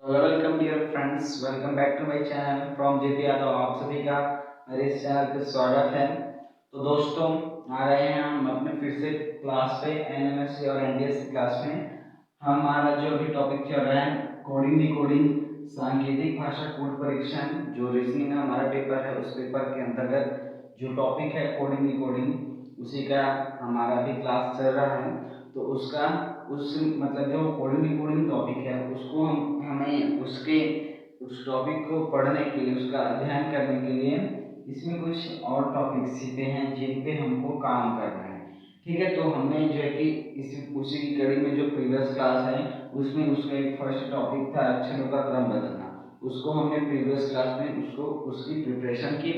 Hello welcome dear friends, welcome back to my channel from JP Yadav. आप सभी का मेरे इस चैनल पे स्वागत है। तो दोस्तों, आ रहे हैं हम अपने फिर से क्लास पे, एनएमएससी और एनडीएस क्लास में। हमारा जो अभी टॉपिक चल रहा है कोडिंग डिकोडिंग सांकेतिक भाषा कोड परीक्षण, जो रीजनिंग का हमारा पेपर है, उस पेपर के अंतर्गत जो टॉपिक है कोडिंग डिकोडिंग, उसी का हमारा अभी क्लास चल रहा है। तो उसका उस मतलब जो कोडिंग डिकोडिंग टॉपिक है उसको हमें उसके उस टॉपिक को पढ़ने के लिए, उसका अध्ययन करने के लिए इसमें कुछ और टॉपिक सीखे हैं जिन पे हमको काम करना है। ठीक है, तो हमने जो है कि इसी उसी की कड़ी में जो प्रीवियस क्लास है उसमें उसका एक फर्स्ट टॉपिक था अक्षरों का क्रम बदलना। उसको हमने प्रीवियस क्लास में उसको उसकी प्रिपरेशन की।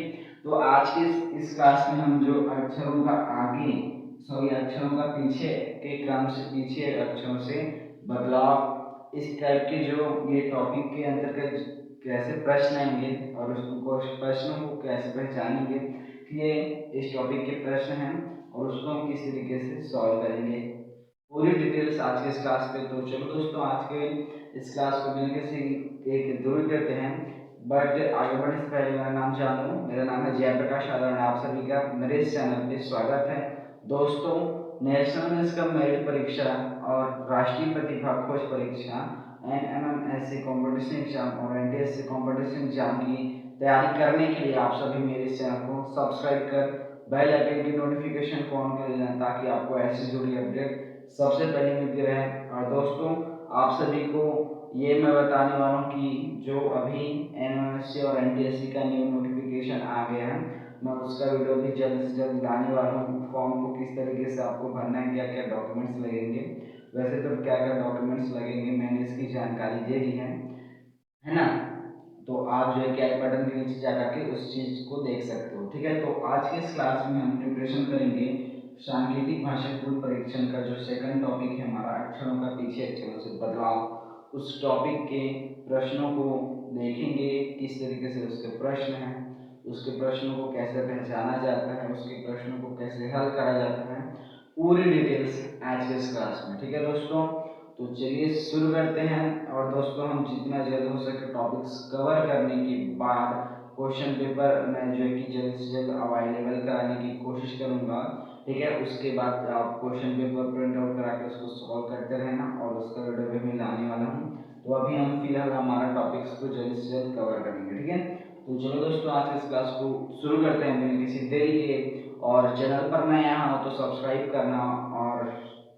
तो आज की इस क्लास में हम जो अक्षरों का आगे सॉरी अक्षरों का पीछे के क्रम से, पीछे अक्षरों से बदलाव, इस टाइप के जो ये टॉपिक के अंतर्गत कैसे प्रश्न आएंगे और उसको प्रश्नों को कैसे पहचानेंगे कि ये इस टॉपिक के प्रश्न हैं और उसको हम किस तरीके से सॉल्व करेंगे, पूरी डिटेल्स आज के इस क्लास पे। तो चलो दोस्तों, आज के इस क्लास को मिलकर से एक जरूर करते हैं। बट आगे बढ़ने से पहले मेरा नाम जान लो। मेरा नाम है जयप्रकाश यादव, आप सभी का मेरे इस चैनल पे स्वागत है। दोस्तों, नेशनल इनकम मेरिट परीक्षा और राष्ट्रीय प्रतिभा खोज परीक्षा, एनएमएमएससी कंपटीशन एग्जाम और एनटीएससी कंपटीशन एग्जाम की तैयारी करने के लिए आप सभी मेरे इस चैनल को सब्सक्राइब कर बेल आइकन की नोटिफिकेशन को ऑन कर लेना, ताकि आपको ऐसी जुड़ी अपडेट सबसे पहले मिलती रहे। और दोस्तों, आप सभी को ये मैं बताने वाला हूँ कि जो अभी एनएमएससी और एनटीएससी का न्यू नोटिफिकेशन आ गया है, मैं उसका वीडियो भी जल्द से जल्द लाने वाला हूँ। फॉर्म को किस तरीके से आपको भरना है, क्या क्या डॉक्यूमेंट्स लगेंगे, वैसे तो क्या क्या डॉक्यूमेंट्स लगेंगे मैंने इसकी जानकारी दे दी है ना। तो आप जो है कि आई बटन के नीचे जा करके उस चीज को देख सकते हो। ठीक है, तो आज के इस क्लास में हम प्रिपरेशन करेंगे सांकेतिक भाषा कोड परीक्षण का जो सेकंड टॉपिक है हमारा अक्षरों का पीछे अक्षरों से बदलाव। उस टॉपिक के प्रश्नों को देखेंगे, किस तरीके से उसके प्रश्न हैं, उसके प्रश्नों को कैसे पहचाना जाता है, उसके प्रश्नों को कैसे हल करा जाता है, पूरी डिटेल्स आज के इस क्लास में। ठीक है दोस्तों, तो चलिए शुरू करते हैं। और दोस्तों, हम जितना जल्द हो सके टॉपिक्स कवर करने के बाद क्वेश्चन पेपर मैं जो है कि जल्द से जल्द अवेलेबल कराने की कोशिश करूंगा। ठीक है, उसके बाद आप क्वेश्चन पेपर प्रिंट आउट करा के उसको सॉल्व करते रहना और उसका वीडियो भी मैं लाने वाला हूँ। तो अभी हम फिलहाल हमारा टॉपिक्स को जल्द से जल्द कवर करेंगे। ठीक है, तो चलो दोस्तों, आज के इस क्लास को शुरू करते हैं बिना किसी देरी के। और चैनल पर नया हो तो सब्सक्राइब करना, और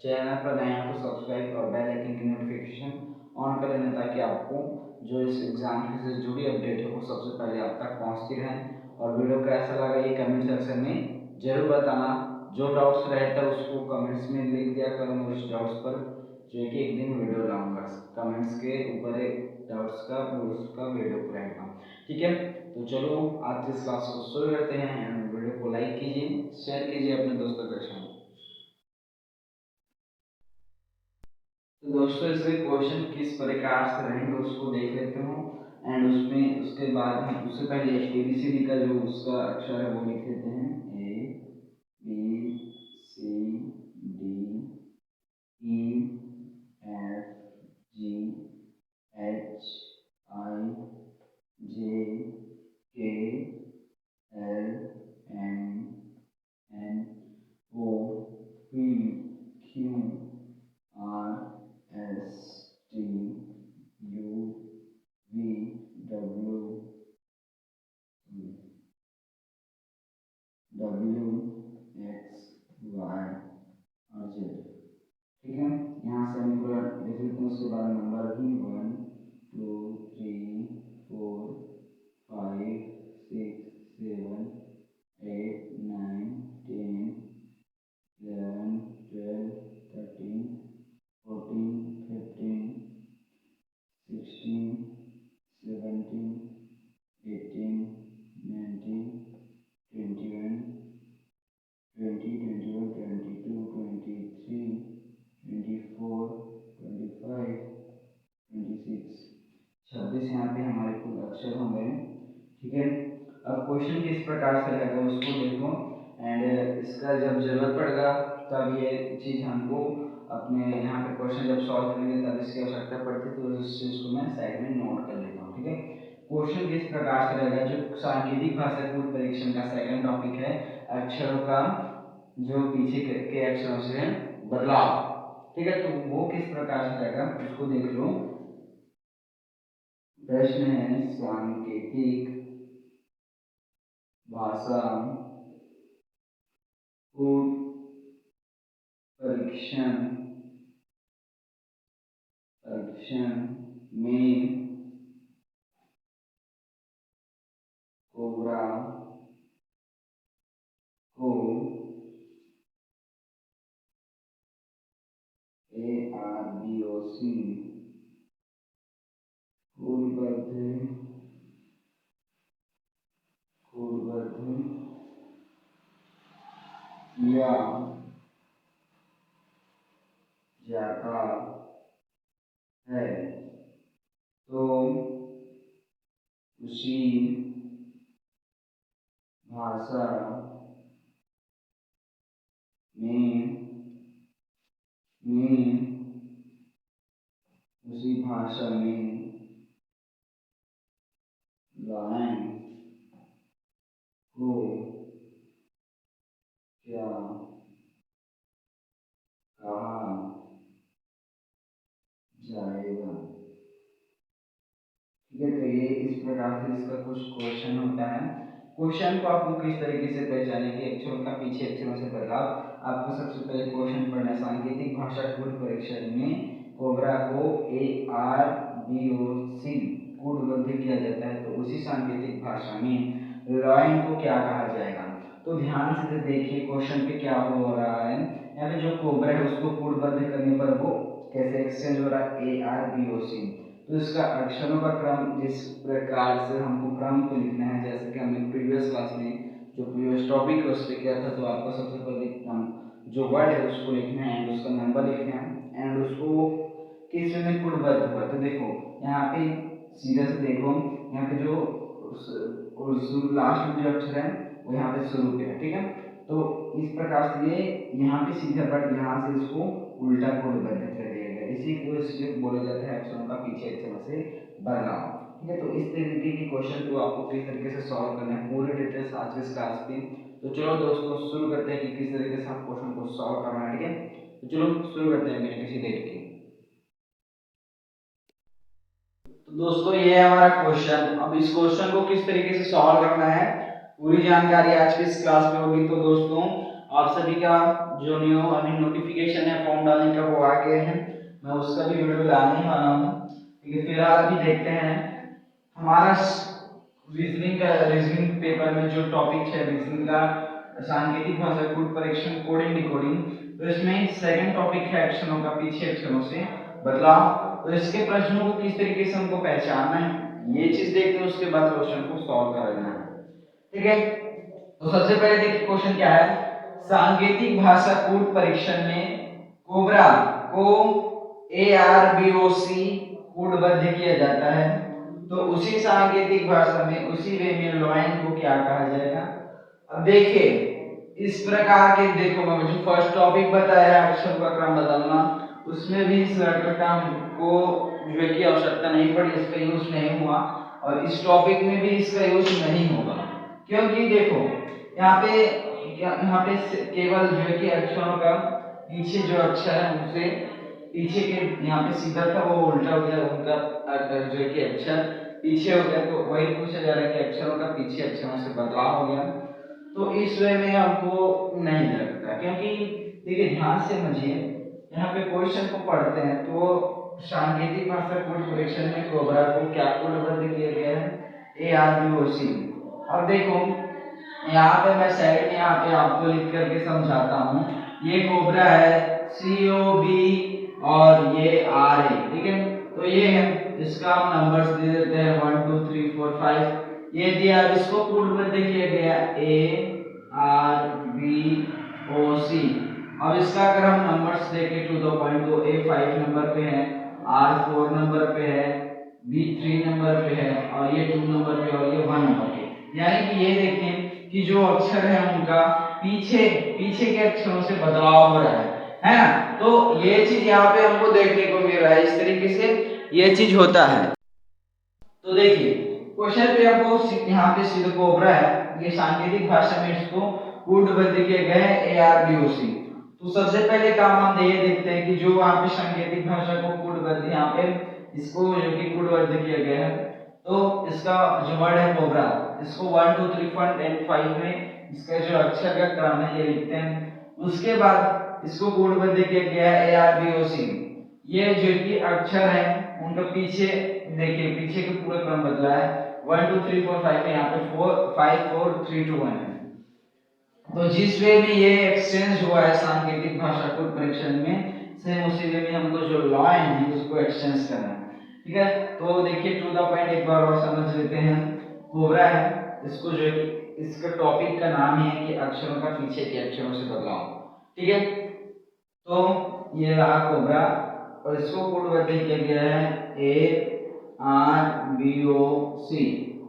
चैनल पर नया हो तो सब्सक्राइब और बेल आइकन की नोटिफिकेशन ऑन कर लेना, ताकि आपको जो इस एग्जाम से जुड़ी अपडेट है वो सबसे पहले आप तक पहुंचती रहे। और वीडियो कैसा लगा ये कमेंट सेक्शन में जरूर बताना। जो डाउट्स रहता है उसको कमेंट्स में लिख दिया करो, मैं उस डाउट्स पर जो है कि एक दिन वीडियो लाऊंगा। कमेंट्स के ऊपर एक डाउट्स का उसका वीडियो रहेगा। ठीक है, तो चलो आज इस क्लास को शुरू करते हैं। एंड वीडियो को लाइक कीजिए, शेयर कीजिए अपने दोस्तों के साथ। तो दोस्तों, इसमें क्वेश्चन किस प्रकार से रहेंगे उसको देख लेते हो। एंड उसमें उसके बाद हम उससे पहले एबीसीडी का जो उसका अक्षर है वो लिख लेते हैं। A B C D E F G H I J K L M N O P Q R S T U V W W X Y और जेड। ठीक है, यहाँ से हम पूरा लिख लेते हैं। उसके बाद नंबर भी 1 2 3 4 5 6 7 8 9 10 11 12 13 14 15 16 17 18 19 21 20 21 22 23 24 25 26 26 यहाँ पे हमारे कुल अक्षर हो गए। ठीक है, अब क्वेश्चन किस प्रकार से रहेगा उसको देखो। एंड इसका जब जरूरत पड़ेगा तब ये चीज हमको अपने यहाँ पे क्वेश्चन जब सॉल्व करेंगे तब इसकी आवश्यकता पड़ती है, तो इस चीज को मैं साइड में नोट कर लेता हूँ। ठीक है, क्वेश्चन किस प्रकार से रहेगा, जो सांकेतिक भाषा कूट परीक्षण का सेकंड टॉपिक है अक्षरों का जो पीछे के अक्षरों से बदलाव। ठीक है, तो वो किस प्रकार से रहेगा उसको देख लो। प्रश्न है सांकेतिक भाषा कूट परीक्षण में कोबरा को ARBOC किया जाता है, तो उसी भाषा में लाइन को क्या कहा जाएगा। ठीक है, तो ये इस प्रकार से इसका कुछ क्वेश्चन होता है। क्वेश्चन को आपको किस तरीके से पहचानेंगे, अक्षरों का पीछे अक्षरों से बदलाव। आपको सबसे पहले क्वेश्चन पढ़ना है सांकेतिक भाषा कूट परीक्षण में कोबरा को ARBOC कूटबद्ध किया जाता है, तो उसी सांकेतिक भाषा में लाइन को क्या कहा जाएगा। तो ध्यान से देखिए क्वेश्चन पे क्या हो रहा है। यहाँ पे जो कोबरा है उसको कूटबद्ध करने पर वो कैसे एक्सचेंज हो रहा है ARBOC। तो इसका अक्षरों का क्रम जिस प्रकार से हमको क्रम को लिखना है, जैसे कि हमने प्रीवियस क्लास में जो प्रीवियस टॉपिक है उस पर किया था, तो आपको सबसे पहले जो वर्ड है उसको लिखना है एंड उसका नंबर लिखना है एंड उसको किस में कूटबद्ध हुआ। तो देखो यहाँ पे सीधा से देखो, यहाँ पे जो लास्ट में जो अक्षर है वो यहाँ पे शुरू पे है। ठीक है, तो इस प्रकार से ये यहाँ पे सीधा बट यहाँ से इसको उल्टा कूटबद्ध कर दिया गया, इसी को इसलिए बोला जाता है अक्षरों का पीछे अक्षरों से बदलाव। ठीक है, तो इस तरीके के क्वेश्चन को आपको किस तरीके से सॉल्व करना है पूरी डिटेल्स आज के क्लास में। तो चलो दोस्तों शुरू करते हैं कि किस तरीके से आप क्वेश्चन को सॉल्व करना है। ठीक है, तो चलो शुरू करते हैं बिना किसी देर के। तो दोस्तों ये है हमारा क्वेश्चन। अब इस क्वेश्चन को किस तरीके से सॉल्व करना है पूरी जानकारी आज की इस क्लास में होगी। तो दोस्तों आप सभी का जो न्यू अभी नोटिफिकेशन है फॉर्म डालने का वो आ गया है, मैं उसका भी वीडियो लाने वाला हूँ। ठीक है, फिलहाल अभी देखते हैं हमारा रीजनिंग पेपर में जो टॉपिक है रीजनिंग का सांकेतिक भाषा कूट परीक्षण कोडिंग डिकोडिंग, तो इसमें सेकंड टॉपिक है अक्षरों का पीछे अक्षरों से बदलाव। तो इसके प्रश्नों को किस तरीके से हमको पहचानना है ये चीज देखते हैं, उसके बाद क्वेश्चन को सॉल्व करना है। ठीक है, तो सबसे पहले देखिए क्वेश्चन क्या है। सांकेतिक भाषा कूट परीक्षण में कोबरा को ARBOC कूटबद्ध किया जाता है, तो उसी सांकेतिक भाषा में उसी वे में लाइन को क्या कहा जाएगा। अब देखिए इस प्रकार के देखो मैं जो फर्स्ट टॉपिक बताया अक्षर का क्रम बदलना, उसमें भी इस टर्म को जो है की आवश्यकता नहीं पड़ी, इसका यूज नहीं हुआ, और इस टॉपिक में भी इसका यूज नहीं होगा, क्योंकि देखो यहाँ पे केवल जो है कि अक्षरों का पीछे जो अक्षर है उनसे पीछे के यहाँ पे सीधा था वो उल्टा हो गया, उनका जो है कि अक्षर पीछे हो गया, तो वही पूछा जा रहा है कि अक्षरों का पीछे अक्षरों से बदलाव हो गया। तो इस वे में हमको नहीं लगता, क्योंकि देखिए ध्यान से समझिए यहाँ पे क्वेश्चन को पढ़ते हैं तो सांकेतिक भाषा कूट परीक्षण में कोबरा को क्या कूटबद्ध किया गया है ARBOC। अब देखो यहाँ पे मैं साइड में यहाँ पे आपको लिख करके समझाता हूँ, ये कोबरा है COB और ये RA। ठीक है, तो ये है इसका हम नंबर्स दे देते हैं 1 2 3 4 5 ये दिया, इसको कूटबद्ध किया गया ARBOC। अब इसका अगर हम नंबर्स देखें टू द पॉइंट, तो A 5 नंबर पे है, R 4 नंबर पे है, B 3 नंबर पे है, और ये 2 नंबर पे और ये 1 नंबर पे। यानी कि ये देखें कि जो अक्षर है उनका पीछे के अक्षरों से बदलाव हो रहा है। है ना। तो ये चीज यहाँ पे हमको देखने को मिल रहा है, इस तरीके से ये चीज होता है। तो देखिए क्वेश्चन पे हमको यहाँ पे सिद्ध कोबरा है, ये सांकेतिक भाषा में इसको कूटबद्ध किए गए हैं ARBOC। तो सबसे पहले काम हम ये देखते हैं कि जो वहाँ पे सांकेतिक भाषा को कूटबद्ध यहाँ पे इसको जो कि कूटबद्ध किया गया है, तो इसका जो वर्ड है कोबरा, इसको 1 2 3 4 एंड 5 में इसका जो अक्षर का क्रम है ये लिखते हैं। उसके बाद इसको कूटबद्ध किया गया है ARBOC। ये जो कि अक्षर है उनका पीछे देखिए, पीछे का पूरा क्रम बदला है, 1 2 3 4 5 में यहाँ पे 4 5 4 3 2 1 है। तो जिस वे में ये एक्सचेंज हुआ है सांकेतिक भाषा को परीक्षण में, सेम उसी वे में हमको जो लाइन है उसको एक्सचेंज करना है। ठीक है, तो देखिए टू द पॉइंट एक बार और समझ लेते हैं। कोबरा है, इसको जो इसका टॉपिक का नाम ही है कि अक्षरों का पीछे के अक्षरों से बदलाव। ठीक है, तो ये रहा कोबरा और इसको कोडबद्ध किया गया है ARBOC।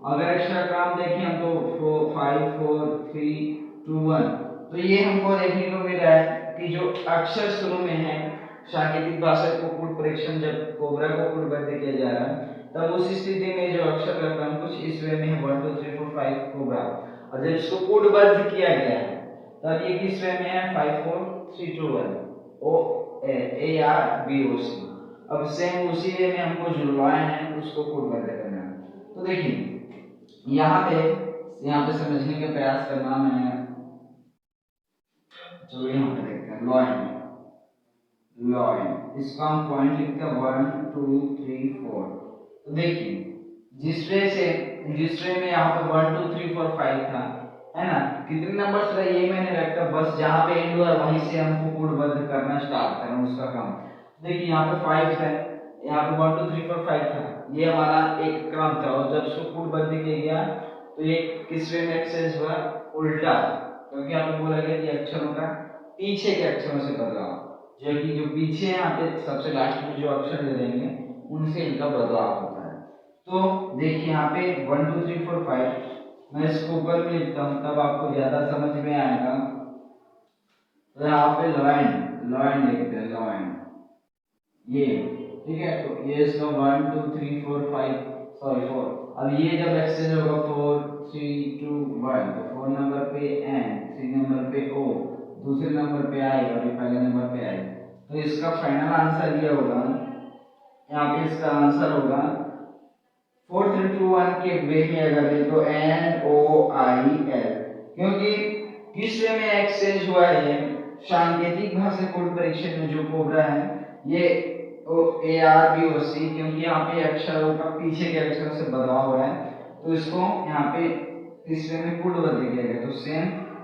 अगर अक्षर क्रम देखें हम तो 4 5 4 3 2 1, तो ये हमको देखने को मिल रहा है कि जो अक्षर शुरू में है सांकेतिक भाषा को कूट परीक्षण जब कोबरा को कूटबद्ध किया जा रहा है, तब उस स्थिति में जो अक्षर का क्रम कुछ इस वे में है 1 2 3 4 5 कोबरा, और जब इसको कूटबद्ध किया गया है तब ये किस वे में है 5 4 3 2 1 ARBOC। अब सेम उसी वे में हमको जो लाइन है उसको कूटबद्ध करना है। तो देखिए यहाँ पे समझने का प्रयास करना, मैं चलो यहाँ पे देखते हैं लाइन इसका हम पॉइंट लिखते हैं 1 2 3 4। तो देखिए जिस वे में यहाँ पे 1 2 3 4 5 था, है ना, कितने नंबर्स रहे ये मैंने रखा, बस जहाँ पे एंड हुआ वहीं से हमको कूटबद्ध करना स्टार्ट करना उसका काम। देखिए यहाँ पे 5 है, यहाँ पे 1 2 3 4 5 था, ये हमारा एक क्रम था, और जब इसको कूटबद्ध किया गया तो ये किस वे में एक्सचेंज हुआ, उल्टा, क्योंकि यहाँ पे बोला गया कि अक्षरों का पीछे के अक्षरों से बदलाव, जो पीछे यहाँ पे सबसे लास्ट में जो अक्षर दे देंगे उनसे इनका बदलाव होता है। तो देखिए यहाँ पे 1 2 3 4 5 मैं इसको ऊपर में लिखता हूँ तब आपको ज्यादा समझ में आएगा। तो यहाँ पे लाइन लिखते हैं, लाइन ये, ठीक है। तो ये इसका 1 2 3 4 5 सॉरी 4। अब ये जब एक्सचेंज होगा 4 3 2 1, तो 4 नंबर पे N, 3 नंबर पे O, दूसरे नंबर पे I और ये पहले नंबर पे I। तो इसका फाइनल आंसर ये होगा, यहाँ पे इसका आंसर होगा 4 3 2 1 के वे में अगर ले तो NOIL, क्योंकि किस वे में एक्सचेंज हुआ है सांकेतिक भाषा कोड परीक्षण में जो कोबरा है ये ARBOC, क्योंकि यहाँ पे अक्षरों का पीछे के अक्षरों से बदलाव हो रहा है, तो इसको यहाँ पे इस वे में कूटबद्ध किया गया। तो सेम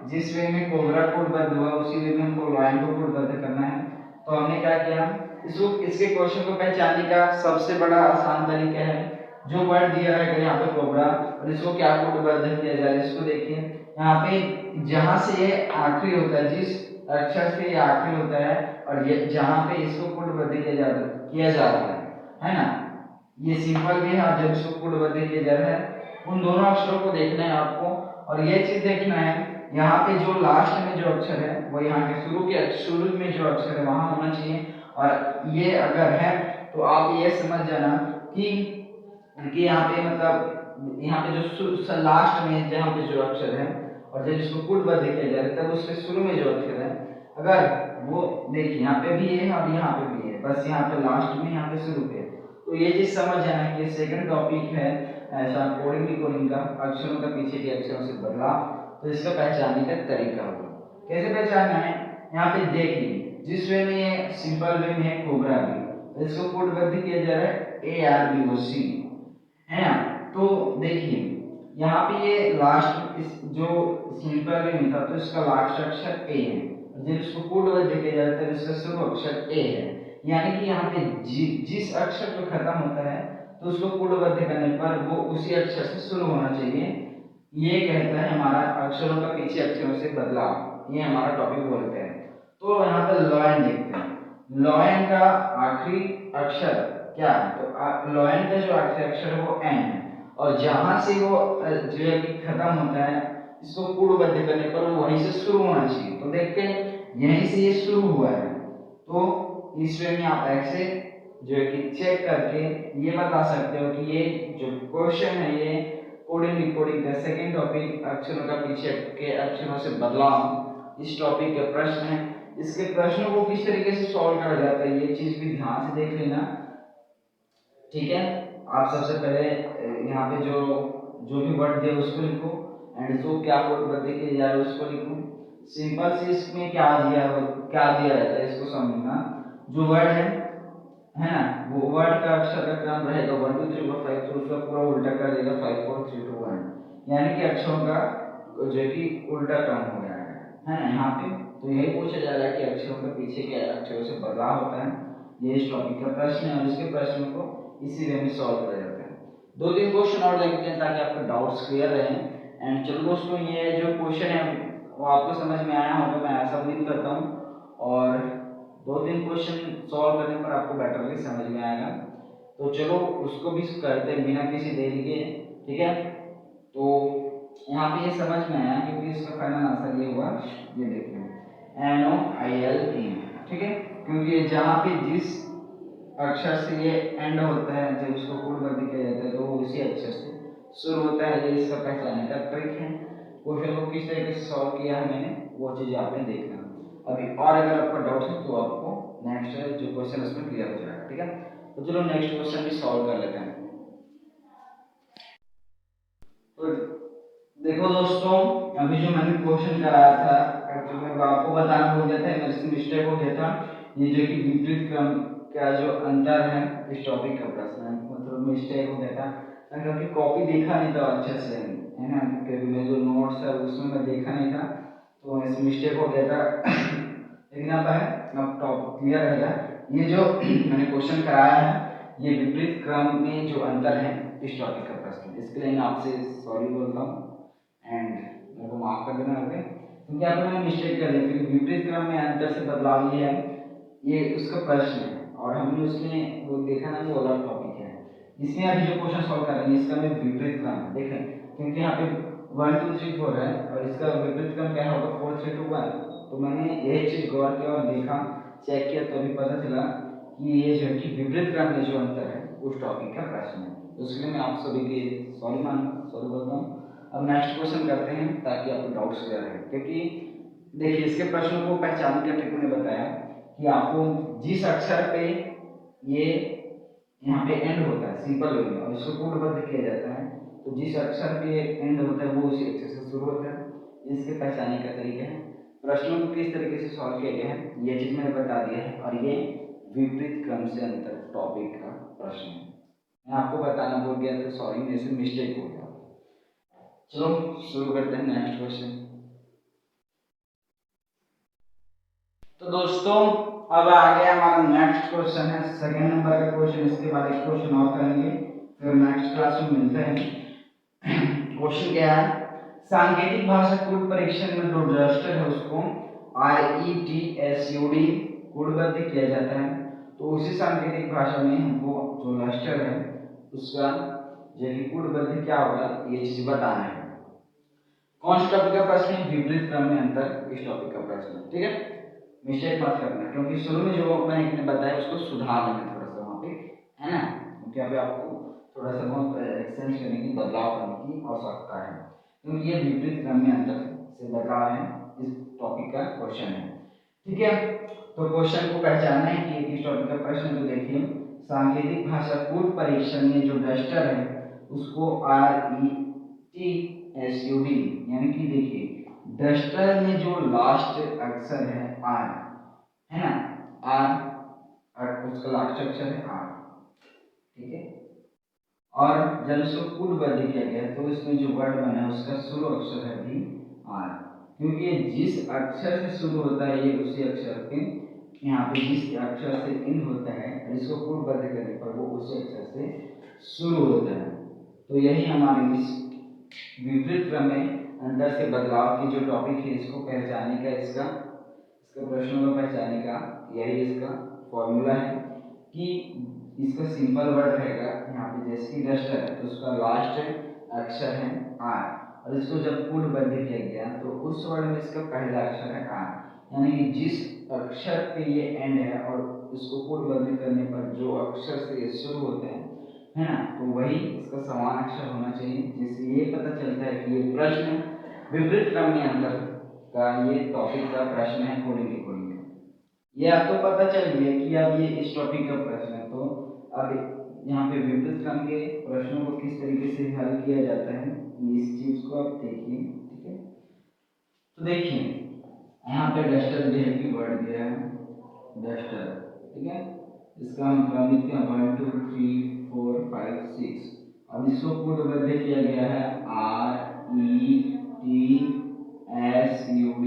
जिस वे में कोबरा कूटबद्ध हुआ उसी वे में हमको लाइन को कूटबद्ध करना है। तो हमने क्या किया, इसके क्वेश्चन को पहचानने का सबसे बड़ा आसान तरीका है, जो वर्ड दिया है यहाँ पे कोबरा और इसको क्या कूटबद्ध किया जाए, इसको देखिए यहाँ पे जहां से ये आखिरी होता है, जिस अक्षर से ये आखिरी होता है और ये जहां पे इसको कूटबद्ध किया जा रहा है ना, ये सिंपल भी है, और जब इसको कूटबद्ध किया जा रहा है उन दोनों अक्षरों को देखना है आपको, और ये चीज देखना है यहाँ पे जो लास्ट में जो अक्षर है वो यहाँ के शुरू में जो अक्षर है वहां होना चाहिए, और ये अगर है तो आप ये समझ जाना कि यहाँ पे मतलब यहाँ पे जो लास्ट में जहाँ पे जो अक्षर है और जब इसको कूटबद्ध किया जा रहा है तब उसके शुरू में जो अक्षर है अगर वो देखिए यहाँ पे भी है और यहाँ पे भी है, बस यहाँ पे लास्ट में यहाँ पे शुरू पे, तो ये चीज समझ जाना कि सेकंड टॉपिक है ऐसा कोडिंग का अक्षरों का पीछे के अक्षरों से बदलाव। तो इसका पहचानने का तरीका होगा, कैसे पहचानना है, यहाँ पे देखिए जिस वे में ये सिंपल वे में है कोबरा भी, इसको कूटबद्ध किया जा रहा है ARBOC, है ना। तो देखिए यहाँ पे ये लास्ट जो सिंपल वे में था तो इसका लास्ट अक्षर A है, जब इसको कूटबद्ध किया जा रहा है तो इसका शुरू अक्षर A है, यानी कि यहाँ पे जिस अक्षर पे खत्म होता है तो उसको कूटबद्ध करने पर वो उसी अक्षर से शुरू होना चाहिए। ये कहता है हमारा अक्षरों का पीछे अक्षरों से बदलाव, ये हमारा टॉपिक बोलते हैं। तो यहाँ पर लॉयन देखते हैं, लॉयन का आखिरी अक्षर क्या है, तो लॉयन का जो आखिरी अक्षर है वो N है, और जहां से वो जो है कि खत्म होता है इसको कूटबद्ध करने पर वो वहीं से शुरू होना चाहिए। तो देखते हैं यहीं से ये शुरू हुआ है, तो इस वे में आप ऐसे जो है कि चेक करके ये बता सकते हो कि ये जो क्वेश्चन है ये कोडिंग डिकोडिंग का सेकंड टॉपिक अक्षरों का पीछे के अक्षरों से बदलाव इस टॉपिक के प्रश्न है। इसके प्रश्नों को किस तरीके से सॉल्व करा जाता है ये चीज भी ध्यान से देख लेना, ठीक है। आप सबसे पहले यहाँ पे जो भी वर्ड दिया उसको लिखो एंड जो क्या वर्ड बदले के जा रहा है उसको लिखो। सिंपल से इसमें क्या दिया रहता है इसको समझना। जो वर्ड है ना, वो वर्ड का अक्षर का क्रम रहेगा 1 2 3 4 5, तो उसका पूरा उल्टा कर देगा 5 4 3 2 1, यानी कि अक्षरों का जो कि उल्टा क्रम हो गया है ना यहाँ पे। तो यही पूछा जा रहा है कि अक्षरों के पीछे के अक्षरों से बदलाव होता है। ये इस टॉपिक का प्रश्न है और इसके प्रश्नों को इसी वे में सॉल्व किया जाता है। 2-3 क्वेश्चन और देखते हैं ताकि आपके डाउट्स क्लियर रहें। एंड चलो दोस्तों, ये जो क्वेश्चन है वो आपको समझ में आया होगा, मैं ऐसा उम्मीद करता हूँ। और 2-3 क्वेश्चन सॉल्व करने पर आपको बेटरली समझ में आएगा। तो चलो उसको भी करते हैं बिना किसी देरी के, ठीक है। तो यहाँ पे ये समझ में आया क्योंकि इसका फाइनल आंसर ये हुआ, ये देखिए NOILE, ठीक है। क्योंकि जहाँ पे जिस अक्षर से ये एंड होता है जब उसको पूर्ववर्ती किया जाता है तो वो उसी अक्षर से शुरू होता है। ये इसका पहचानने का ट्रिक है। क्वेश्चन को किस तरीके से सॉल्व किया है मैंने वो चीज़ आपने देखना अभी। और अगर आपका डाउट है तो आपको नेक्स्ट जो क्वेश्चन उसमें क्लियर हो जाएगा, ठीक है। तो चलो नेक्स्ट क्वेश्चन भी सॉल्व कर लेते हैं। तो देखो दोस्तों, अभी जो मैंने क्वेश्चन कराया था एक्चुअली में आपको बताना भूल गया था, मेरे से मिस्टेक हो गया था। ये जो कि विपरीत क्रम का जो अंतर है इस टॉपिक का प्रश्न है, मतलब मिस्टेक हो गया था क्योंकि कॉपी देखा नहीं था अच्छे से, है ना, क्योंकि मेरे जो नोट्स है उसमें मैं देखा नहीं था तो ऐसे मिस्टेक हो गया था। लेकिन अब है, अब टॉपिक क्लियर रहेगा। ये जो मैंने क्वेश्चन कराया है ये विपरीत क्रम में जो अंतर है इस टॉपिक का प्रश्न, इसके लिए मैं आपसे सॉरी बोलता हूँ एंड मेरे को माफ कर देना, ओके। क्योंकि यहाँ पर मैंने मिस्टेक कर दी, क्योंकि विपरीत क्रम में अंतर से बदलाव ये है, ये उसका प्रश्न है और हमने उसमें वो देखा ना वो अलग टॉपिक है। इसमें अभी जो क्वेश्चन सॉल्व कर रहे हैं इसका में विपरीत क्रम है, देखें क्योंकि यहाँ पे 1 2 3 4 है और इसका विपरीत क्रम क्या होगा 4 3 2 1। तो मैंने यही चीज गौर किया और देखा, चेक किया तो अभी पता चला कि ये जो कि विपरीत क्रम में जो अंतर है उस टॉपिक का प्रश्न है। तो इसलिए मैं आप सभी के सॉरी बोलता हूँ। अब नेक्स्ट क्वेश्चन करते हैं ताकि आपको डाउट्स क्लियर रहे, क्योंकि देखिए इसके प्रश्नों को पहचानने का ट्रिक मैंने बताया कि आपको जिस अक्षर पे ये यहाँ पे एंड होता है सिंपल वे में और इसको पूर्णबद्ध किया जाता है, तो जिस अक्षर पे एंड होता है वो उसी अक्षर से शुरू होता है। इसके पहचानने का तरीका है, प्रश्नों को किस तरीके से सॉल्व किया गया है ये चीज मैंने बता दिया है और ये विपरीत क्रम से अंतर टॉपिक का प्रश्न है। मैं आपको बताना भूल गया तो सॉरी, मेरे से मिस्टेक हो गया। चलो शुरू करते हैं नेक्स्ट क्वेश्चन। तो दोस्तों अब आ गया हमारा नेक्स्ट क्वेश्चन है, सेकंड नंबर का क्वेश्चन। इसके बाद एक क्वेश्चन और करेंगे फिर नेक्स्ट क्लास में मिलते हैं। क्वेश्चन क्या है, सांकेतिक भाषा कूट परीक्षण में जो रजिस्टर है उसको RETSUD कूटबद्ध किया जाता है। तो उसी सांकेतिक भाषा में हमको जो रजिस्टर है उसका जो कि कूटबद्ध क्या होगा ये चीज बताना है। कौन सा टॉपिक का प्रश्न है, विपरीत क्रम में अंतर इस टॉपिक का प्रश्न, ठीक है। मिस्टेक मत करना क्योंकि शुरू में जो मैंने बताया उसको सुधार लेना थोड़ा सा वहाँ पे, है ना, क्योंकि अभी आपको थोड़ा सा बहुत एक्सचेंज करने की बदलाव करने की आवश्यकता है, क्योंकि ये विपरीत क्रम में अंतर से बदलाव है इस टॉपिक का क्वेश्चन है, ठीक है। तो क्वेश्चन को पहचानना है कि किस टॉपिक का प्रश्न। तो देखिए सांकेतिक भाषा कूट परीक्षण में जो डस्टर है उसको RETSUD यानी कि देखिए डस्टर में जो लास्ट अक्षर है आर, है ना, आर उसका लास्ट अक्षर है आर, ठीक है। और जब इसको कूटबद्ध किया गया तो इसमें जो वर्ड बना है उसका शुरू अक्षर है भी आर, क्योंकि ये जिस अक्षर से शुरू होता है ये उसी अक्षर के यहाँ पे जिस अक्षर से इन होता है इसको कूटबद्ध करने पर वो उसी अक्षर से शुरू होता है। तो यही हमारे इस विपरीत क्रम में अंतर से बदलाव की जो टॉपिक है इसको पहचानने का इसका प्रश्नों को पहचानने का यही इसका फॉर्मूला है कि इसका सिंपल वर्ड रहेगा यहाँ पे जैसे कि डस्टर है तो उसका लास्ट अक्षर है आर और इसको जब कूटबद्ध किया गया तो उस वर्ड में इसका पहला अक्षर है आर, यानी कि जिस अक्षर पे ये एंड है और इसको कोडबद्ध करने पर जो अक्षर से ये शुरू होते हैं, है ना, तो वही इसका समान अक्षर होना चाहिए, जिससे ये पता चलता है कि ये प्रश्न विपरीत क्रम में अंतर का ये टॉपिक का प्रश्न है कोडिंग कोडिंग। ये आपको पता चल गया कि अब ये इस टॉपिक का प्रश्न है। तो अब यहाँ पे विपरीत क्रम के प्रश्नों को किस तरीके से हल किया जाता है, इस चीज को आप देखिए। ठीक है, तो देखिए यहाँ पे डस्टर दिया की वर्ड दिया है डस्टर। ठीक है, इसका हम क्रम लिखते हैं 1 2 3 4 5 6। अब इसको कोडबद्ध किया गया है RETSUD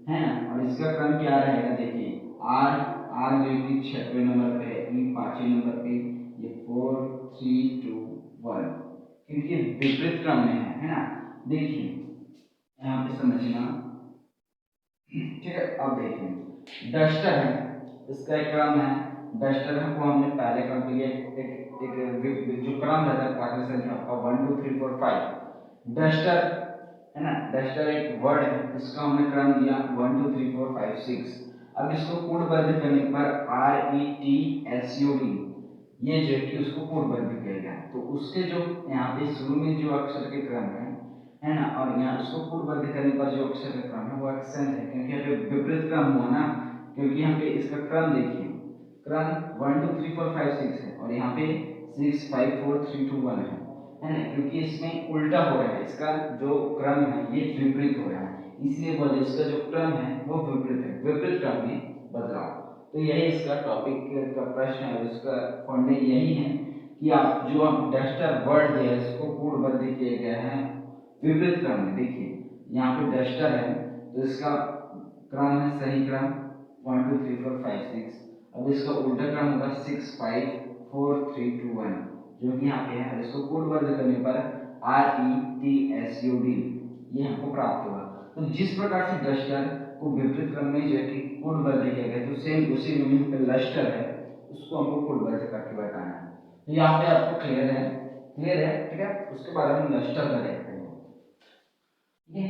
है ना। और इसका क्रम क्या रहेगा, देखिए आर आर जो कि 6वें नंबर पे है, ई 5वें नंबर पे, ये 4 3 2 1, क्योंकि विपरीत क्रम में है ना। देखिए यहाँ पे समझना, ठीक है। अब देखिए डस्टर है, इसका एक क्रम है। डस्टर को हमने पहले क्रम के लिए एक जो क्रम रहता है प्राकृत संख्या का 1 2 3 4 5 डस्टर है ना। डस्टर एक वर्ड है, इसका हमने क्रम दिया 1 2 3 4 5 6। अब इसको कोडबद्ध करने पर RETSUD ये जो कि उसको कोडबद्ध किया गया, तो उसके जो यहाँ पे शुरू में जो अक्षर के क्रम है ना, और यहाँ उसको कोडबद्ध करने पर जो अक्षर का क्रम है वो एक्सेंट है, क्योंकि यहाँ पे विपरीत क्रम हुआ ना, क्योंकि यहाँ पे इसका क्रम देखिए, क्रम 1 2 3 4 5 6 है और यहाँ पे 6 5 4 3 2 1 है ना, क्योंकि इसमें उल्टा हो रहा है, इसका जो क्रम है ये विपरीत हो रहा है, इसलिए बोले इसका जो क्रम है वो विपरीत है, विपरीत क्रम में बदलाव। तो यही इसका टॉपिक का प्रश्न है, उसका फंडे यही है कि आप जो डस्टर वर्ड है इसको कोडबद्ध किए गए हैं विपरीत क्रम में। देखिए यहाँ पे डस्टर है तो इसका क्रम है सही क्रम 1 2 3 4 5 6। अब इसका उल्टा क्रम होगा 6 5 4 3 2 1, जो कि यहाँ पे है। इसको कोडबद्ध करने पर RETSUD ये हमको प्राप्त होगा। तो जिस प्रकार से डस्टर को विपरीत क्रम में जो है कि कोडबद्ध किया गया, तो सेम उसी में पे लस्टर है, उसको हमको कोडबद्ध करके बताना है। तो यहाँ पे आपको क्लियर है, क्लियर है, ठीक है। उसके बाद हम लस्टर का देखते हैं। ठीक है,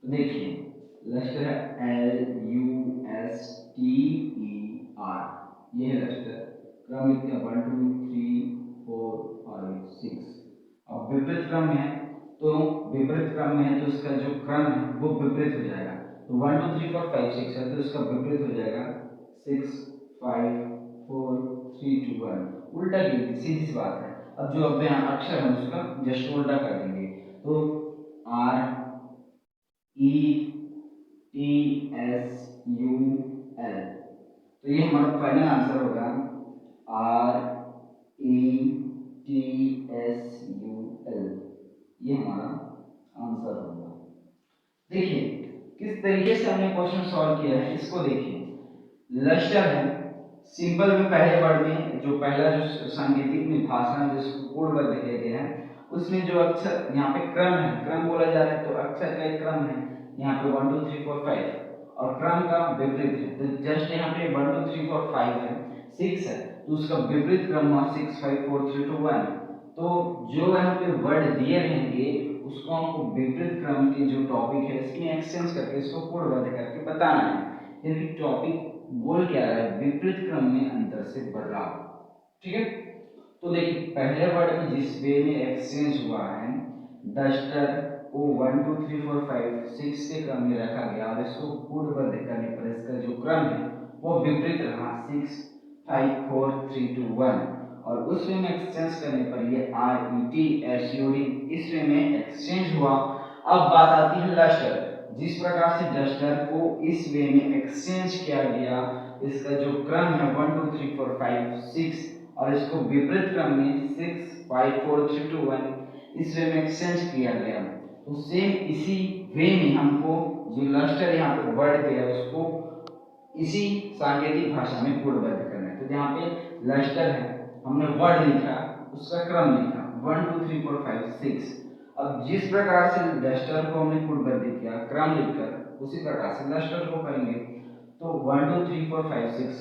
तो देखिए लस्टर है LUSTER, ये है लस्टर। क्रम लिखते हैं 1 2 3 4 5 6। अब विपरीत क्रम में है, तो विपरीत क्रम में है तो इसका जो क्रम है वो विपरीत हो जाएगा। तो 1 2 3 4 5 6 है तो इसका विपरीत हो जाएगा 6 5 4 3 2 1, उल्टा की सीधी सी बात है। अब जो अब यहाँ अक्षर है उसका जस्ट उल्टा कर देंगे, तो RETSUL, तो ये हमारा फाइनल आंसर होगा RETSUL, ये हमारा आंसर होगा। देखिए किस तरीके से हमने क्वेश्चन सॉल्व किया है, इसको देखिए। लस्टर है, सिंपल में पहले वर्ड में जो पहला जो सांकेतिक में भाषा में जिसको कोडबद्ध किया गया है, उसमें जो अक्षर यहाँ पे क्रम है, क्रम बोला जा रहा है तो अक्षर का एक क्रम है यहाँ पे 1 2 3 4 5 और क्रम का विपरीत है। तो जस्ट यहाँ पे 1 2 3 4 5 है, 6 है तो उसका विपरीत क्रम हुआ 6 5 4 3 2 1। तो जो यहाँ पे वर्ड दिए रहेंगे उसको हमको विपरीत क्रम की जो टॉपिक है इसमें एक्सचेंज करके इसको कोडबद्ध करके बताना है। यानी टॉपिक बोल क्या रहा है, विपरीत क्रम में अंतर से बदलाव। ठीक है, तो देखिए पहले वर्ड में जिस वे में एक्सचेंज हुआ है, डस्टर को 1 2 3 4 5 6 के क्रम में रखा गया और इसको कोडबद्ध करने पर इसका जो क्रम है वो विपरीत रहा 6 5 4 3 2 1, और उस वे में एक्सचेंज करने पर ये RETSUD इस वे में एक्सचेंज हुआ। अब बात आती है लस्टर, जिस प्रकार से डस्टर को इस वे में एक्सचेंज किया गया, इसका जो क्रम है 1 2 3 4 5 6 और इसको विपरीत क्रम में 6 5 4 3 2 1 इस वे में एक्सचेंज किया गया। तो सेम इसी वे में हमको जो लस्टर यहाँ पे वर्ड दिया है उसको इसी सांकेतिक भाषा में कोडबद्ध करना है। तो यहाँ पे लस्टर है, हमने वर्ड लिखा, उसका क्रम लिखा 1 2 3 4 5 6। अब जिस प्रकार से डस्टर को हमने कोडबद्ध किया क्रम लिखकर, उसी प्रकार से लस्टर को करेंगे। तो 1 2 3 4 5 6,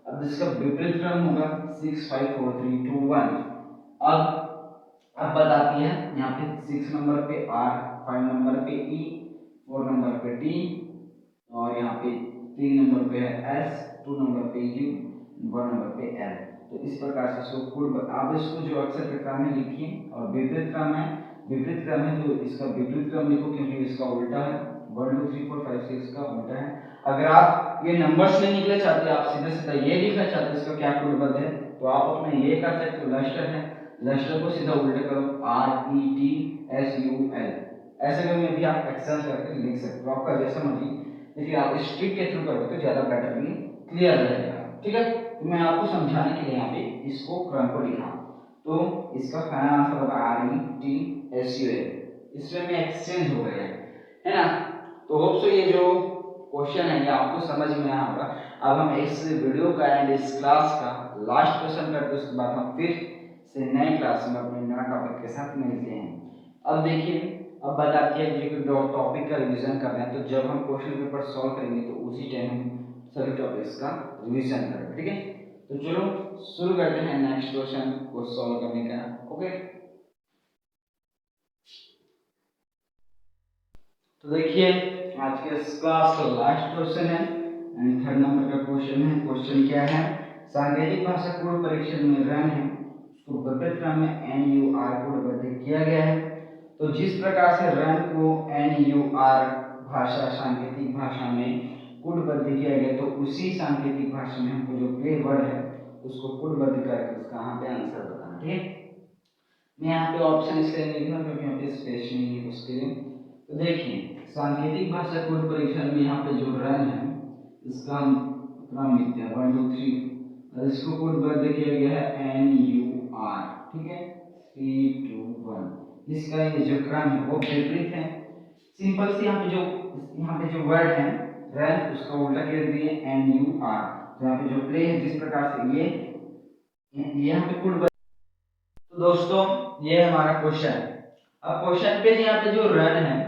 अब इसका विपरीत क्रम होगा 6 5 4 3 2 1। अब बताती है यहाँ पे 6 नंबर पे R, 5 नंबर पे E, 4 नंबर पे T, और यहाँ पे 3 नंबर पे है S, 2 नंबर पे U, 1 नंबर पे L। तो इस प्रकार से इसको पूर्व आप इसको जो अक्षर के क्रम में लिखिए और विपरीत क्रम है, विपरीत क्रम है तो इसका विपरीत क्रम लिखो क्योंकि इसका उल्टा है। 1 2 3 4 5 6 का उल्टा है। अगर आप ये नंबर्स नहीं निकले चाहते, आप सीधा सीधा ये लिखना चाहते इसका क्या कोडबद्ध है, तो आप अपना ये कर सकते हो, लस्टर है, लस्टर को सीधा उल्टा करो RETSUL, ऐसे में भी आप एक्सचेंज करके लिख सकते हो, आपका जैसा मर्जी। लेकिन आप स्ट्रिक के थ्रू करोगे तो ज्यादा बेटरली क्लियर रहेगा। ठीक है, तो मैं आपको समझाने के लिए यहाँ पे इसको क्रम को लिखा। तो इसका फाइनल आंसर होगा RETSUL। इसमें में एक्सचेंज हो गया है ना। तो होप सो ये जो क्वेश्चन है ये आपको समझ में आया होगा। अब हम इस वीडियो का एंड इस क्लास का लास्ट क्वेश्चन करते हैं, उसके बाद हम फिर से नए क्लास में अपने नए टॉपिक के साथ मिलते हैं। अब देखिए, अब बात आती है जो टॉपिक का रिवीजन कर रहे हैं, तो जब हम क्वेश्चन पेपर सॉल्व करेंगे तो उसी टाइम हम सभी टॉपिक्स का रिवीजन करेंगे। ठीक है, तो चलो शुरू करते हैं नेक्स्ट क्वेश्चन को सॉल्व करने का। ओके, तो देखिए आज के इस क्लास का लास्ट क्वेश्चन है एंड 3rd नंबर का क्वेश्चन है। क्वेश्चन क्या है, सांकेतिक भाषा कोड परीक्षण में रन है, उसको विपरीत क्रम में NUR कोडबद्ध किया गया है। तो जिस प्रकार से रन को NUR भाषा सांकेतिक भाषा में कोडबद्ध किया गया, तो उसी सांकेतिक भाषा में हमको जो प्ले वर्ड है उसको कोडबद्ध करके उसका यहाँ पे आंसर बताना। ठीक है, मैं यहाँ पे ऑप्शन इसलिए नहीं लिखा क्योंकि यहाँ पे स्पेस नहीं है उसके लिए। तो देखिए सांकेतिक भाषा कोड परीक्षण में यहाँ पे जो रन है इसका हम क्रम लिखते हैं 1 2 3 और इसको कोडबद्ध किया गया है NUR। ठीक है, 3 2 1। इसका ये जो क्रम है वो विपरीत है। सिंपल से यहाँ पे जो वर्ड है रन उसका उल्टा कर दिए NUR। तो यहाँ पे जो प्ले है जिस प्रकार से ये यहाँ पे कोड। तो दोस्तों ये हमारा क्वेश्चन है। अब क्वेश्चन पे यहाँ पे जो रन है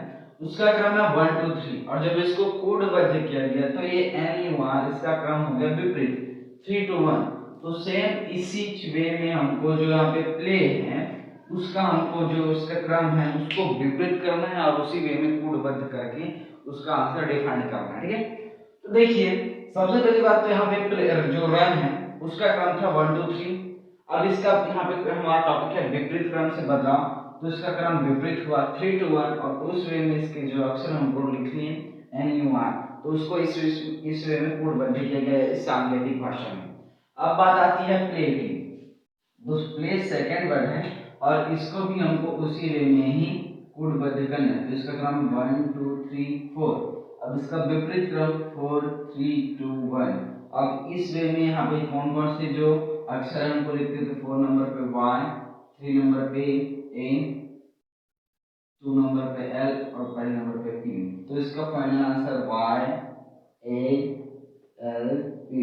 उसका क्रम है 1 2 3 और जब इसको कोडबद्ध किया गया तो ये NUR इसका क्रम हो गया विपरीत 3 2 1। तो सेम इसी वे में हमको जो यहाँ पे प्ले है उसका हमको जो उसका क्रम है उसको विपरीत करना है और उसी वे में कोडबद्ध करके उसका आंसर डिफाइन करना है। ठीक है, तो देखिए सबसे पहली बात तो यहाँ पे जो रन है उसका क्रम था 1 2 3। अब इसका यहाँ पे हमारा टॉपिक है विपरीत क्रम से बदलाव, तो इसका क्रम विपरीत हुआ 3 2 1 और उस वे में इसके जो अक्षर हमको लिखनी है NUR, तो उसको इस वे में कोडबद्ध किया गया है इस सांकेतिक भाषा में। अब बात आती है प्ले की, तो प्ले सेकंड वर्ड है और इसको भी हमको उसी वे में ही कोडबद्ध करना है। तो इसका क्रम 1 2 3 4। अब इसका विपरीत क्रम 4 3 2 1। अब इस वे में यहाँ पे कौन कौन से जो अक्षर हमको लिखते हैं, तो 4 नंबर पे Y, 3 नंबर पे N, 2 नंबर पे L और 5 नंबर पे P। तो इसका फाइनल आंसर YALP।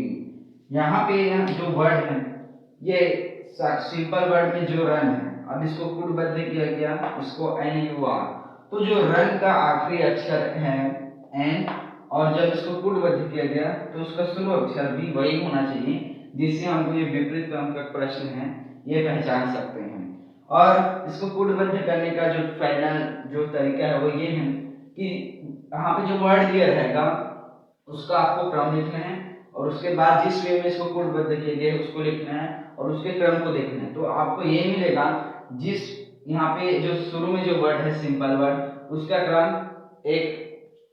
यहाँ पे जो वर्ड है ये सिंपल वर्ड में जो रन है, अब इसको कोडबद्ध किया गया इसको NUR। तो जो रन का आखिरी अक्षर है N और जब इसको कोडबद्ध किया गया तो उसका शुरू अक्षर भी वही होना चाहिए, जिससे हमको ये विपरीत क्रम का प्रश्न है ये पहचान सकते हैं। और इसको कोडबद्ध करने का जो फाइनल जो तरीका है वो ये है कि यहाँ पे जो वर्ड दिया रहेगा उसका आपको क्रम लिखना है और उसके बाद जिस वे में इसको कोडबद्ध किया गया है उसको लिखना है और उसके क्रम को देखना है। तो आपको ये मिलेगा जिस यहाँ पे जो शुरू में जो वर्ड है सिंपल वर्ड उसका क्रम एक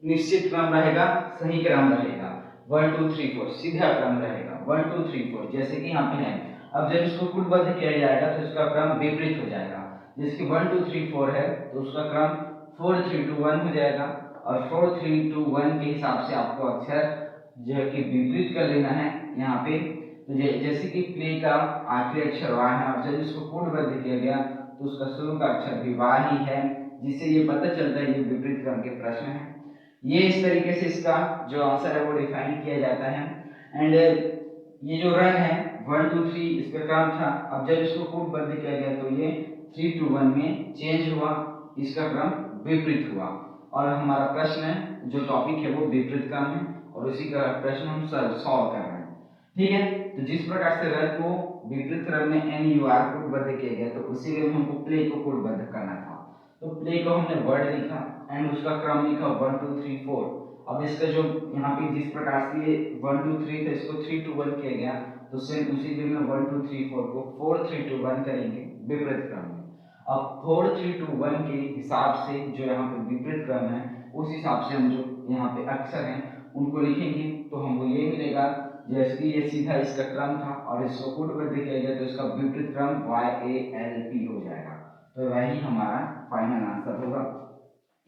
निश्चित क्रम रहेगा, सही क्रम रहेगा 1 2 3 4 सीधा क्रम रहेगा 1 2 3 4 जैसे कि यहाँ पे है। अब जब इसको कोडबद्ध किया जाएगा तो इसका क्रम विपरीत हो जाएगा, जिसकी 1 2 3 4 है तो उसका क्रम 4 3 2 1 हो जाएगा और 4 3 2 1 के हिसाब से आपको अक्षर जो है कि विपरीत कर लेना है यहाँ पे। तो जैसे कि प्ले का आखिरी अक्षर Y है और जब इसको कोडबद्ध किया गया तो उसका शुरू का अक्षर भी Y ही है, जिससे ये पता चलता है ये विपरीत क्रम के प्रश्न है। ये इस तरीके से इसका जो आंसर है वो डिफाइन किया जाता है। एंड ये जो रन है 1 2 3 इसका क्रम था, अब जब इसको कोडबद्ध किया गया तो ये 3 2 1 में चेंज हुआ, इसका क्रम विपरीत हुआ और हमारा प्रश्न है जो टॉपिक है वो विपरीत क्रम है और उसी का प्रश्न हम सॉल्व कर रहे हैं। ठीक है, तो जिस प्रकार से रन को विपरीत क्रम में NUR कोडबद्ध किया गया तो उसी में हमको प्ले को कोडबद्ध करना था। तो प्ले को हमने वर्ड लिखा एंड उसका क्रम लिखा 1 2 3 4 अब इसका जो यहाँ पे जिस प्रकार से ये 1 2 3 था इसको 3 2 1 किया गया, तो सेम उसी वे में 1 2 3 4 को 4 3 2 1 करेंगे विपरीत क्रम में। अब 4 3 2 1 के हिसाब से जो यहाँ पे विपरीत क्रम है उस हिसाब से हम जो यहाँ पे अक्षर हैं उनको लिखेंगे, तो हमको ये मिलेगा जैसे कि ये सीधा इसका क्रम था और इसको कूटबद्ध किया गया तो इसका विपरीत क्रम YALP हो जाएगा, तो वही हमारा फाइनल आंसर होगा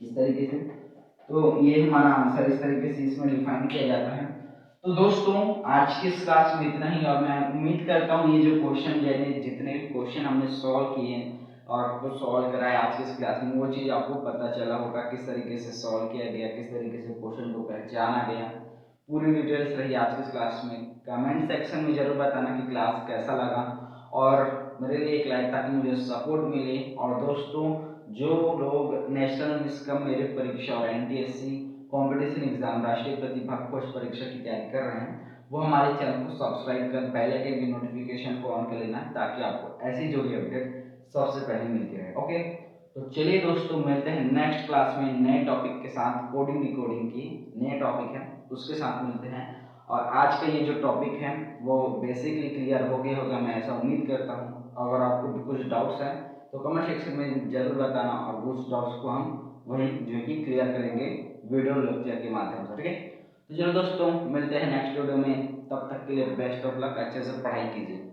इस तरीके से। तो ये हमारा आंसर इस तरीके से इसमें डिफाइन किया जाता है। तो दोस्तों आज की इस क्लास में इतना ही, और मैं उम्मीद करता हूँ ये जो क्वेश्चन यानी जितने भी क्वेश्चन हमने सॉल्व किए हैं और आपको सॉल्व कराया आज की इस क्लास में, वो चीज़ आपको पता चला होगा किस तरीके से सॉल्व किया गया, किस तरीके से क्वेश्चन को पहचाना गया। पूरी डिटेल्स रही आज की क्लास में। कमेंट सेक्शन में जरूर बताना कि क्लास कैसा लगा और मेरे लिए एक लाइक ताकि मुझे सपोर्ट मिले। और दोस्तों जो लोग नेशनल मिसकम मेरिट परीक्षा और NTSC कंपटीशन एग्जाम राष्ट्रीय प्रतिभा खोज परीक्षा की तैयारी कर रहे हैं वो हमारे चैनल को सब्सक्राइब कर बेल आइकन की नोटिफिकेशन को ऑन कर लेना ताकि आपको ऐसी जो भी अपडेट सबसे पहले मिलती रहे। ओके, तो चलिए दोस्तों मिलते हैं नेक्स्ट क्लास में नए टॉपिक के साथ। कोडिंग डिकोडिंग की नए टॉपिक है उसके साथ मिलते हैं। और आज का ये जो टॉपिक है वो बेसिकली क्लियर हो गया होगा, मैं ऐसा उम्मीद करता हूँ। अगर आपको भी कुछ डाउट्स हैं तो कमेंट सेक्शन में जरूर बताना और उस डाउट्स को हम वही जो है कि क्लियर करेंगे वीडियो लेक्चर के माध्यम से। ठीक है, तो चलो दोस्तों मिलते हैं नेक्स्ट वीडियो में, तब तक के लिए बेस्ट ऑफ लक, अच्छे से पढ़ाई कीजिए।